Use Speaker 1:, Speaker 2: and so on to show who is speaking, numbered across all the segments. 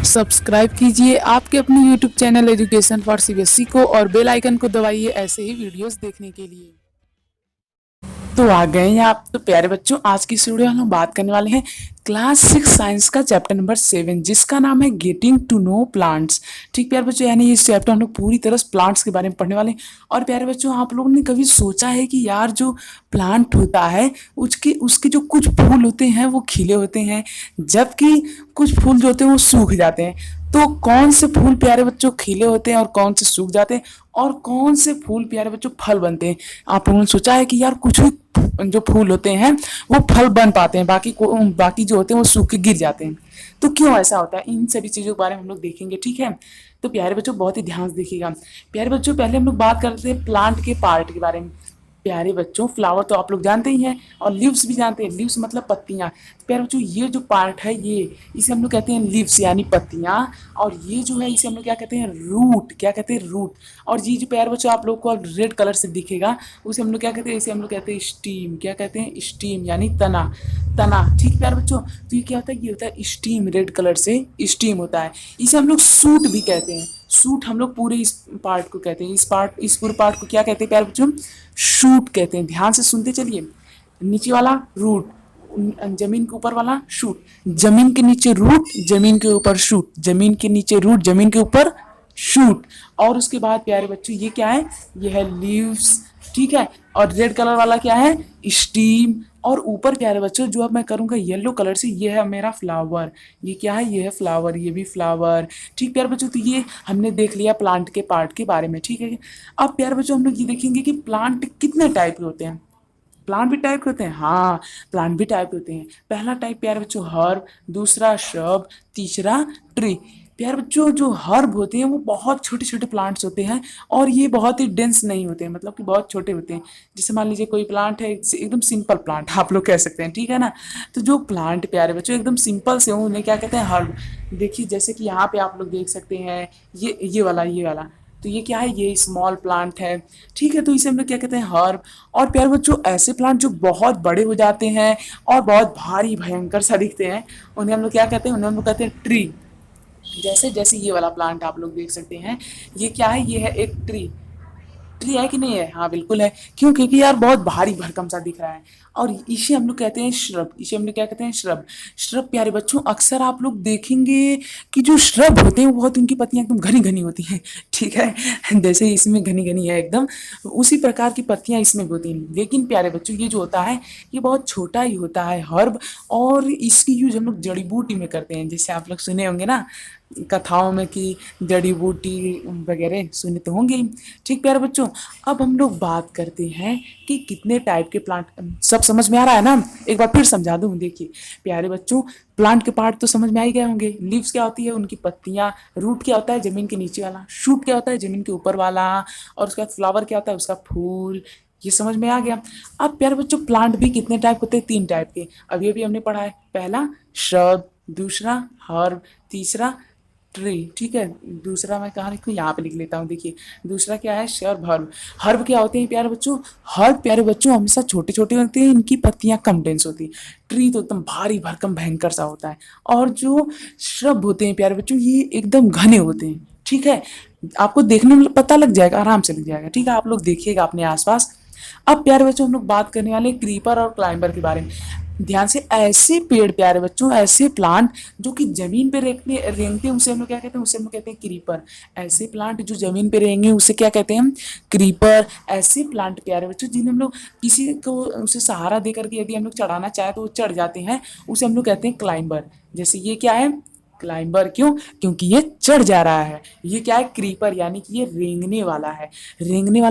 Speaker 1: Subscribe कीजिए आपके अपने YouTube channel education for CBSE को और बेल आइकन को दबाइए ऐसे ही वीडियोस देखने के लिए। तो आ गए हैं आप तो प्यारे बच्चों, आज की इस वीडियो में हम बात करने वाले हैं क्लास 6 साइंस का चैप्टर नंबर 7 जिसका नाम है गेटिंग टू नो प्लांट्स। ठीक प्यारे बच्चों, यानी इस चैप्टर हम लोग पूरी तरह से प्लांट्स के बारे में पढ़ने वाले हैं। और प्यारे बच्चों, आप लोगों ने कभी सोचा है कि यार जो प्लांट होता है उसके उसके जो कुछ फूल होते हैं वो खिले होते हैं, जबकि कुछ फूल जो होते हैं वो सूख जाते हैं। तो कौन से फूल प्यारे बच्चों खिले होते हैं और कौन से सूख जाते हैं, और कौन से फूल प्यारे बच्चों फल बनते हैं? आप लोगों ने सोचा है कि यार कुछ भी जो फूल होते हैं वो फल बन पाते हैं, बाकी जो होते हैं वो सूख के गिर जाते हैं। तो क्यों ऐसा होता है, इन सभी चीजों के बारे में हम लोग देखेंगे। ठीक है, तो प्यारे बच्चों बहुत ही ध्यान से देखिएगा। प्यारे बच्चों, पहले हम लोग बात करते हैं प्लांट के पार्ट के बारे में। प्यारे बच्चों, फ्लावर तो आप लोग जानते ही हैं और लीव्स भी जानते हैं। लीव्स मतलब पत्तियां। प्यारे बच्चों, ये जो पार्ट है ये इसे हम लोग कहते हैं लीव्स यानी पत्तियां, और ये जो है इसे हम लोग क्या कहते हैं, रूट। क्या कहते हैं, रूट। और ये जो प्यारे बच्चों आप लोग को रेड कलर से दिखेगा उसे हम लोग क्या कहते हैं, इसे हम लोग कहते हैं स्टीम। क्या कहते हैं, स्टीम यानी तना। तना, ठीक प्यारे बच्चों। तो ये क्या होता है, ये होता है स्टीम, रेड कलर से स्टीम होता है। इसे हम लोग सूट भी कहते हैं। सूट हम लोग पूरे इस पार्ट को कहते हैं, इस पूरे पार्ट को क्या कहते हैं प्यारे बच्चों, शूट कहते हैं। ध्यान से सुनते चलिए। नीचे वाला रूट, जमीन के ऊपर वाला शूट, जमीन के नीचे रूट, जमीन के ऊपर शूट, जमीन के नीचे रूट, जमीन के ऊपर शूट। और उसके बाद प्यारे बच्चों ये क्या है, ये है लीव्स। ठीक है, और रेड कलर वाला क्या है, स्टीम। और ऊपर प्यारे बच्चों जो अब मैं करूंगा येलो कलर से, ये है मेरा फ्लावर। ये क्या है, ये है फ्लावर, ये भी फ्लावर। ठीक प्यारे बच्चों, तो ये हमने देख लिया प्लांट के पार्ट के बारे में। ठीक है, अब प्यारे बच्चों हम लोग ये देखेंगे कि प्लांट कितने टाइप के होते हैं। प्लांट भी टाइप के होते हैं, हाँ प्लांट भी टाइप के होते हैं। पहला टाइप प्यारे बच्चों हर्ब, दूसरा श्रब, तीसरा ट्री। प्यारे बच्चों जो हर्ब होते हैं वो बहुत छोटे छोटे प्लांट्स होते हैं, और ये बहुत ही डेंस नहीं होते हैं, मतलब कि बहुत छोटे होते हैं। जैसे मान लीजिए कोई प्लांट है, एकदम सिंपल प्लांट आप लोग कह सकते हैं, ठीक है ना। तो जो प्लांट प्यारे बच्चों एकदम सिंपल से हो उन्हें क्या कहते हैं, हर्ब। देखिए जैसे कि यहाँ पे आप लोग देख सकते हैं, ये वाला तो ये क्या है, ये स्मॉल प्लांट है। ठीक है, तो इसे हम लोग क्या कहते हैं, हर्ब। और प्यारे बच्चों ऐसे प्लांट जो बहुत बड़े हो जाते हैं और बहुत भारी भयंकर सा दिखते हैं उन्हें हम लोग क्या कहते हैं, उन्हें हम लोग कहते हैं ट्री। जैसे जैसे ये वाला प्लांट आप लोग देख सकते हैं, ये क्या है, ये है एक ट्री। ट्री है कि नहीं है, हाँ बिल्कुल है। क्यों, क्योंकि यार बहुत भारी भरकम सा दिख रहा है। और इसे हम लोग कहते हैं श्रब, इसे हम लोग क्या कहते हैं, श्रब। श्रब प्यारे बच्चों अक्सर आप लोग देखेंगे कि जो श्रब होते हैं वो बहुत, उनकी पत्तियां एकदम घनी घनी होती हैं। ठीक है, जैसे इसमें घनी घनी है एकदम, उसी प्रकार की पत्तियां इसमें भी होती हैं। लेकिन प्यारे बच्चों ये जो होता है ये बहुत छोटा ही होता है, हर्ब। और इसकी यूज हम लोग जड़ी बूटी में करते हैं, जैसे आप लोग सुने होंगे ना कथाओं में कि जड़ी बूटी वगैरह सुने तो होंगे ही। ठीक प्यारे बच्चों, अब हम लोग बात करते हैं कि कितने टाइप के प्लांट। सब समझ में आ रहा है ना, एक बार फिर समझा दूं। देखिए प्यारे बच्चों, प्लांट के पार्ट तो समझ में आ ही गए होंगे। लीव्स क्या होती है, उनकी पत्तियां। रूट क्या होता है, जमीन के नीचे वाला। शूट क्या होता है, जमीन के ऊपर वाला। और उसका फ्लावर क्या होता है, उसका फूल। ये समझ में आ गया। अब प्यारे बच्चों प्लांट भी कितने टाइप होते हैं, 3 टाइप के। अभी अभी हमने पढ़ा है, पहला श्रब, दूसरा हर्ब, तीसरा ट्री। ठीक है, दूसरा मैं कहाँ लिखूँ, यहाँ पे लिख लेता हूँ। देखिए दूसरा क्या है, शर्ब, हर्ब। हर्ब क्या होते हैं प्यारे बच्चों, हर्ब प्यारे बच्चों हमेशा छोटे छोटे होते हैं, इनकी पत्तियां कम डेंस होती हैं। ट्री तो एकदम भारी भरकम भयंकर सा होता है। और जो श्रब होते हैं प्यारे बच्चों ये एकदम घने होते हैं। ठीक है, आपको देखने में पता लग जाएगा, आराम से लग जाएगा। ठीक है, आप लोग देखिएगा अपने आसपास। अब प्यारे बच्चों हम लोग बात करने वाले क्रीपर और क्लाइंबर के बारे में। ध्यान से, ऐसे पेड़ प्यारे बच्चों, ऐसे प्लांट जो कि जमीन पे रेंगते हैं उसे हम लोग क्या कहते हैं, उसे हम लोग कहते हैं क्रीपर। ऐसे प्लांट जो जमीन पे रहेंगे उसे क्या कहते हैं हम, क्रीपर। ऐसे प्लांट प्यारे बच्चों जिन्हें हम लोग किसी को उसे सहारा दे करके यदि हम लोग चढ़ाना चाहे तो वो चढ़ जाते हैं, उसे हम लोग कहते हैं क्लाइंबर। जैसे ये क्या है, क्लाइंबर। क्यों, क्योंकि ये चढ़ जा रहा है। ये क्या है, क्रीपर, यानी कि ये रेंगने वाला है। रेंगने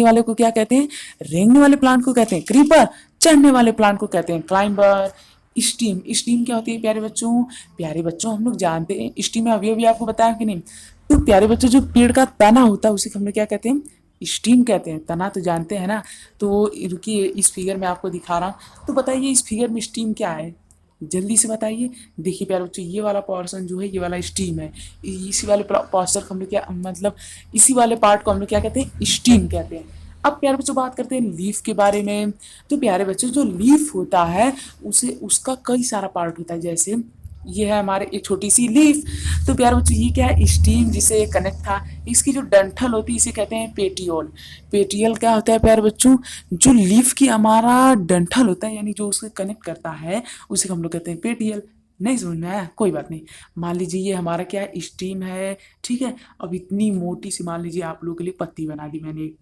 Speaker 1: वाले को क्या कहते हैं, रेंगने वाले प्लांट को कहते हैं क्रीपर। चढ़ने वाले प्लांट को कहते हैं क्लाइंबर। स्टीम, स्टीम क्या होती है प्यारे बच्चों, प्यारे बच्चों हम लोग जानते हैं स्टीम, अभी अभी आपको बताया कि नहीं। तो प्यारे बच्चों जो पेड़ का तना होता है उसे हम लोग क्या कहते हैं, स्टीम कहते हैं। तना तो जानते हैं ना। तो रुकिए इस फिगर में आपको दिखा रहा हूँ, तो बताइए इस फिगर में स्टीम क्या है, जल्दी से बताइए। देखिए प्यारे बच्चों ये वाला पोर्शन जो है ये वाला स्टीम है। इसी वाले पोर्शन को हम लोग क्या, मतलब इसी वाले पार्ट को हम लोग क्या कहते हैं, स्टीम कहते हैं। अब प्यारे बच्चों बात करते हैं लीफ के बारे में। तो प्यारे बच्चों जो लीफ होता है उसे, उसका कई सारा पार्ट होता है। जैसे ये है हमारे एक छोटी सी लीफ। तो प्यारे बच्चों ये क्या है, स्टीम जिसे कनेक्ट था, इसकी जो डंठल होती है इसे कहते हैं पेटियोल। पेटियल क्या होता है प्यारे बच्चों, जो लीफ की हमारा डंठल होता है यानी जो उसे कनेक्ट करता है उसे हम लोग कहते हैं पेटियल। नहीं समझ में आया, कोई बात नहीं। मान लीजिए ये हमारा क्या है, स्टीम है, ठीक है। अब इतनी मोटी सी मान लीजिए आप लोगों के लिए पत्ती बना दी मैंने एक।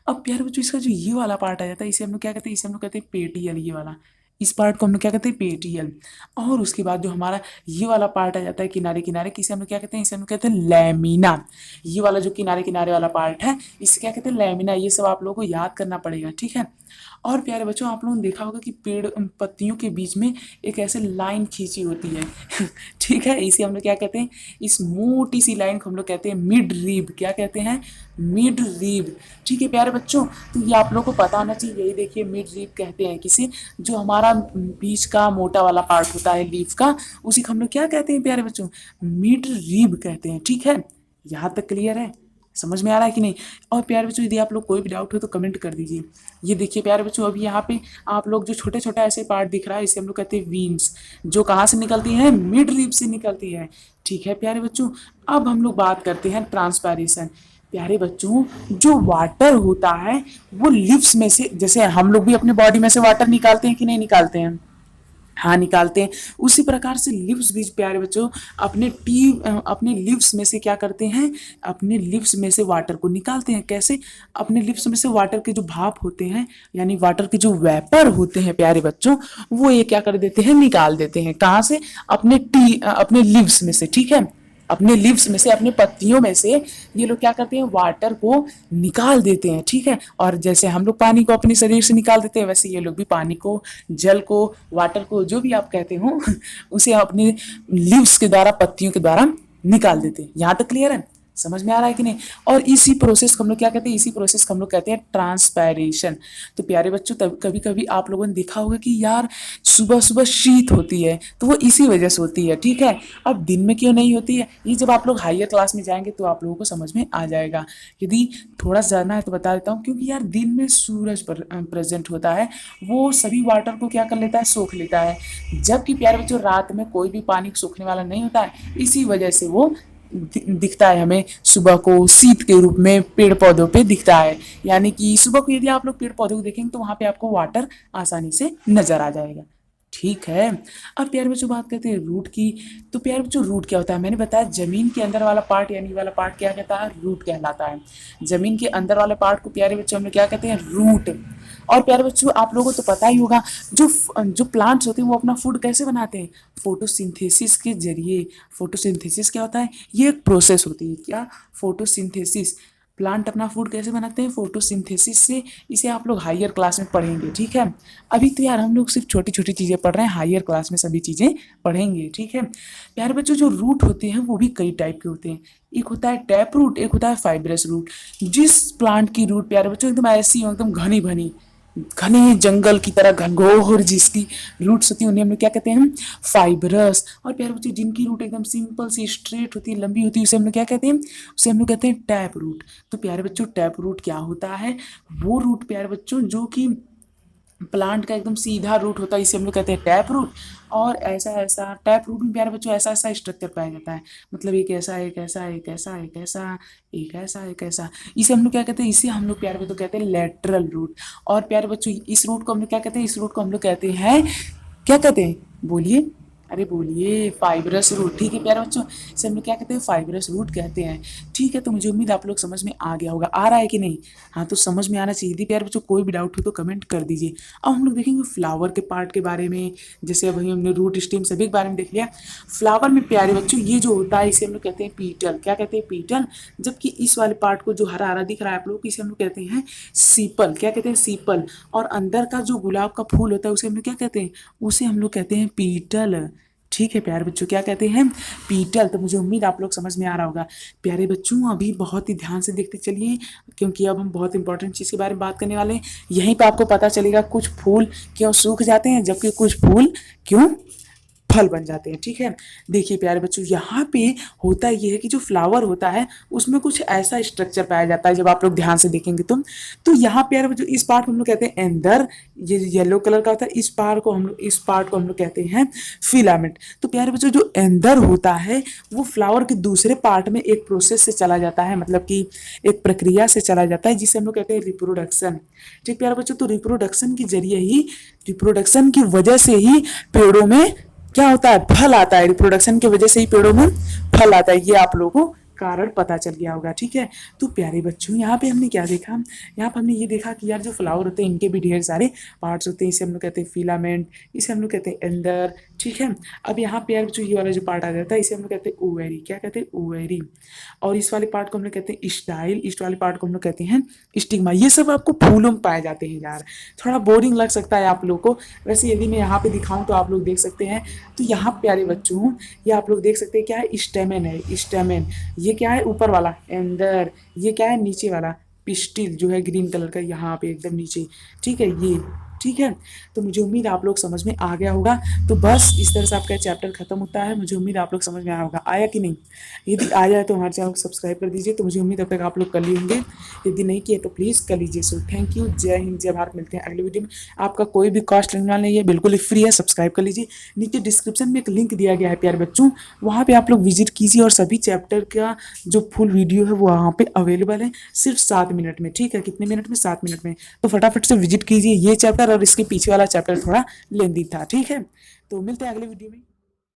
Speaker 1: अब प्यारे बच्चों इसका जो ये वाला पार्ट आ जाता है इसे हम लोग क्या कहते हैं, इसे हम लोग कहते हैं पेटियल। ये वाला इस पार्ट को हम लोग क्या कहते हैं, पेटियल। और उसके बाद जो हमारा ये वाला पार्ट आ जाता है किनारे किनारे, किसे हम लोग क्या कहते हैं, इसे हम लोग कहते हैं लैमिना। ये वाला जो किनारे किनारे वाला पार्ट है इसे क्या कहते हैं, लैमिना। ये सब आप लोगों को याद करना पड़ेगा, ठीक है। और प्यारे बच्चों आप लोगों ने देखा होगा कि पेड़ पत्तियों के बीच में एक ऐसे लाइन खींची होती है ठीक है, इसे हम लोग क्या कहते हैं, इस मोटी सी लाइन को हम लोग कहते हैं मिड रीब। क्या कहते हैं, मिड रीब। ठीक है प्यारे बच्चों, तो ये आप लोगों को पता होना चाहिए। यही देखिए मिड रीब कहते हैं किसे, जो हमारा बीच का मोटा वाला पार्ट होता है लीफ का, उसी को हम लोग क्या कहते हैं प्यारे बच्चों, मिड रीब कहते हैं। ठीक है, यहाँ तक क्लियर है, समझ में आ रहा है कि नहीं। और प्यारे बच्चों यदि आप लोग कोई भी डाउट हो तो कमेंट कर दीजिए। ये देखिए प्यारे बच्चों, अभी यहाँ पे आप लोग जो छोटे छोटे ऐसे पार्ट दिख रहा है इसे हम लोग कहते हैं वीन्स, जो कहाँ से निकलती हैं, मिड रीब से निकलती है। ठीक है प्यारे बच्चों, अब हम लोग बात करते हैं ट्रांसपैरेशन। प्यारे बच्चों जो वाटर होता है वो लिप्स में से, जैसे हम लोग भी अपने बॉडी में से वाटर निकालते हैं कि नहीं निकालते हैं, हाँ निकालते हैं। उसी प्रकार से लिप्स भी प्यारे बच्चों अपने लिप्स में से क्या करते हैं, अपने लिप्स में से वाटर को निकालते हैं। कैसे, अपने लिप्स में से वाटर के जो भाप होते हैं यानी वाटर के जो वेपर होते हैं प्यारे बच्चों, वो ये क्या कर देते हैं, निकाल देते हैं। कहाँ से, अपने लिप्स में से। ठीक है, अपने लिव्स में से, अपने पत्तियों में से ये लोग क्या करते हैं, वाटर को निकाल देते हैं। ठीक है, और जैसे हम लोग पानी को अपने शरीर से निकाल देते हैं वैसे ये लोग भी पानी को, जल को, वाटर को, जो भी आप कहते हो उसे अपने लिव्स के द्वारा, पत्तियों के द्वारा निकाल देते हैं। यहाँ तक क्लियर है, समझ में आ रहा है कि नहीं। और इसी प्रोसेस को हम लोग क्या कहते हैं, इसी प्रोसेस को हम लोग कहते हैं ट्रांसपैरेशन। तो प्यारे बच्चों तब कभी कभी आप लोगों ने देखा होगा कि यार सुबह सुबह शीत होती है, तो वो इसी वजह से होती है। ठीक है, अब दिन में क्यों नहीं होती है, ये जब आप लोग हायर क्लास में जाएंगे तो आप लोगों को समझ में आ जाएगा। यदि थोड़ा जाना है तो बता देता हूँ, क्योंकि यार दिन में सूरज प्रेजेंट होता है, वो सभी वाटर को क्या कर लेता है, सोख लेता है। जबकि प्यारे बच्चों रात में कोई भी पानी सोखने वाला नहीं होता है, इसी वजह से वो दिखता है हमें सुबह को शीत के रूप में पेड़ पौधों पे दिखता है। यानी कि सुबह को यदि आप लोग पेड़ पौधों को देखेंगे तो वहां पे आपको वाटर आसानी से नजर आ जाएगा। ठीक है, अब प्यारे बच्चों बात करते हैं रूट की। तो प्यारे बच्चों रूट क्या होता है, मैंने बताया जमीन के अंदर वाला पार्ट यानी वाला पार्ट क्या कहता है, रूट कहलाता है। जमीन के अंदर वाले पार्ट को प्यारे बच्चों हम लोग क्या कहते हैं, रूट। और प्यारे बच्चों आप लोगों को तो पता ही होगा, जो प्लांट्स होते हैं वो अपना फूड कैसे बनाते हैं, फोटोसिंथेसिस के जरिए। फोटोसिंथेसिस क्या होता है, ये एक प्रोसेस होती है, क्या, फोटोसिंथेसिस। प्लांट अपना फूड कैसे बनाते हैं, फोटोसिंथेसिस से। इसे आप लोग हायर क्लास में पढ़ेंगे। ठीक है, अभी तो यार हम लोग सिर्फ छोटी छोटी चीज़ें पढ़ रहे हैं, हायर क्लास में सभी चीज़ें पढ़ेंगे। ठीक है प्यारे बच्चों, जो रूट होते हैं वो भी कई टाइप के होते हैं। एक होता है टैप रूट, एक होता है फाइब्रस रूट। जिस प्लांट की रूट प्यारे बच्चों एकदम ऐसी हो, एकदम घनी घनी, घने जंगल की तरह घनघोर जिसकी रूट्स होती है उन्हें हम लोग क्या कहते हैं, फाइबरस। और प्यारे बच्चों जिनकी रूट एकदम सिंपल सी स्ट्रेट होती है, लंबी होती है, उसे हम लोग क्या कहते हैं, उसे हम लोग कहते हैं टैप रूट। तो प्यारे बच्चों टैप रूट क्या होता है, वो रूट प्यारे बच्चों जो कि प्लांट का एकदम सीधा रूट होता है, इसे हम लोग कहते हैं टैप रूट। और ऐसा ऐसा टैप रूट में प्यारे बच्चों ऐसा ऐसा स्ट्रक्चर पाया जाता है, मतलब एक ऐसा एक ऐसा एक ऐसा एक ऐसा एक ऐसा एक ऐसा, इसे हम लोग क्या कहते हैं, इसे हम लोग प्यारे बच्चों कहते हैं लेटरल रूट। और प्यारे बच्चों इस रूट को हम लोग क्या कहते हैं, इस रूट को हम लोग कहते हैं, क्या कहते हैं, बोलिए, अरे बोलिए, फाइब्रस रूट। ठीक है प्यारे बच्चों, इसे हम लोग क्या कहते हैं, फाइब्रस रूट कहते हैं। ठीक है, तो मुझे उम्मीद आप लोग समझ में आ गया होगा, आ रहा है कि नहीं, हाँ तो समझ में आना चाहिए। यदि प्यारे बच्चों कोई भी डाउट हो तो कमेंट कर दीजिए। अब हम लोग देखेंगे फ्लावर के पार्ट के बारे में। जैसे अभी हमने रूट स्टेम सभी के बारे में देख लिया। फ्लावर में प्यारे बच्चों ये जो होता है इसे हम लोग कहते हैं पीटल। क्या कहते हैं, पीटल। जबकि इस वाले पार्ट को जो हरा हरा दिख रहा है आप लोग को, इसे हम लोग कहते हैं सीपल। क्या कहते हैं, सीपल। और अंदर का जो गुलाब का फूल होता है उसे हम लोग क्या कहते हैं, उसे हम लोग कहते हैं पीटल। ठीक है प्यारे बच्चों, क्या कहते हैं, पीटल। तो मुझे उम्मीद आप लोग समझ में आ रहा होगा। प्यारे बच्चों अभी बहुत ही ध्यान से देखते चलिए, क्योंकि अब हम बहुत इंपॉर्टेंट चीज़ के बारे में बात करने वाले हैं। यहीं पे आपको पता चलेगा कुछ फूल क्यों सूख जाते हैं, जबकि कुछ फूल क्यों फल बन जाते हैं। ठीक है, देखिए प्यारे बच्चों, यहाँ पे होता ये है कि जो फ्लावर होता है उसमें कुछ ऐसा स्ट्रक्चर पाया जाता है, जब आप लोग ध्यान से देखेंगे तो यहाँ प्यारे बच्चों इस पार्ट को हम लोग कहते हैं एंदर, ये येलो कलर का होता है, इस पार्ट को हम लोग कहते हैं फिलामेंट। तो प्यारे बच्चों जो एंदर होता है वो फ्लावर के दूसरे पार्ट में एक प्रोसेस से चला जाता है, मतलब कि एक प्रक्रिया से चला जाता है, जिसे हम लोग कहते हैं रिप्रोडक्शन। ठीक प्यारे बच्चों, तो रिप्रोडक्शन के जरिए ही, रिप्रोडक्शन की वजह से ही पेड़ों में क्या होता है, फल आता है। रिप्रोडक्शन की वजह से ही पेड़ों में फल आता है, ये आप लोगों को कारण पता चल गया होगा। ठीक है, तो प्यारे बच्चों यहाँ पे हमने क्या देखा, यहाँ पे हमने ये देखा कि यार जो फ्लावर होते हैं इनके भी ढेर सारे पार्ट्स होते हैं, इसे हम लोग कहते हैं फिलामेंट, इसे हम लोग कहते हैं एंदर। ठीक है, अब यहाँ पे यार बच्चों ये वाला जो पार्ट आ जाता है इसे हम लोग कहते हैं ओवेरी, क्या कहते हैं, ओवेरी। और इस वाले पार्ट को हम लोग कहते हैं स्टाइल, इस वाले पार्ट को हम लोग कहते हैं स्टिग्मा। ये सब आपको फूलों में पाए जाते हैं यार, थोड़ा बोरिंग लग सकता है आप लोग को, वैसे यदि मैं यहाँ पे दिखाऊं तो आप लोग देख सकते हैं। तो यहाँ प्यारे बच्चों ये आप लोग देख सकते हैं क्या है, स्टेमेन है, स्टेमेन। ये क्या है, ऊपर वाला एंदर, ये क्या है, नीचे वाला पिस्टिल जो है ग्रीन कलर का, यहाँ पे एकदम नीचे। ठीक है, ये ठीक है। तो मुझे उम्मीद आप लोग समझ में आ गया होगा। तो बस इस तरह से आपका चैप्टर खत्म होता है। मुझे उम्मीद आप लोग समझ में आया होगा, आया कि नहीं? यदि आ जाए तो हमारे चैनल को सब्सक्राइब कर दीजिए। तो मुझे उम्मीद अब तक आप लोग कर लिए होंगे, यदि नहीं किए तो प्लीज़ कर लीजिए। सो थैंक यू, जय हिंद, जय भारत। मिलते हैं अगले वीडियो में। आपका कोई भी कॉस्ट लगने वाला नहीं है, बिल्कुल ही फ्री है, सब्सक्राइब कर लीजिए। नीचे डिस्क्रिप्शन में एक लिंक दिया गया है प्यारे बच्चों, वहाँ पे आप लोग विजिट कीजिए और सभी चैप्टर का जो फुल वीडियो है वो वहाँ पे अवेलेबल है, सिर्फ 7 मिनट में। ठीक है, कितने मिनट में? 7 मिनट में। तो फटाफट से विजिट कीजिए ये चैप्टर, और इसके पीछे वाला चैप्टर थोड़ा लेंदी था। ठीक है, तो मिलते हैं अगले वीडियो में।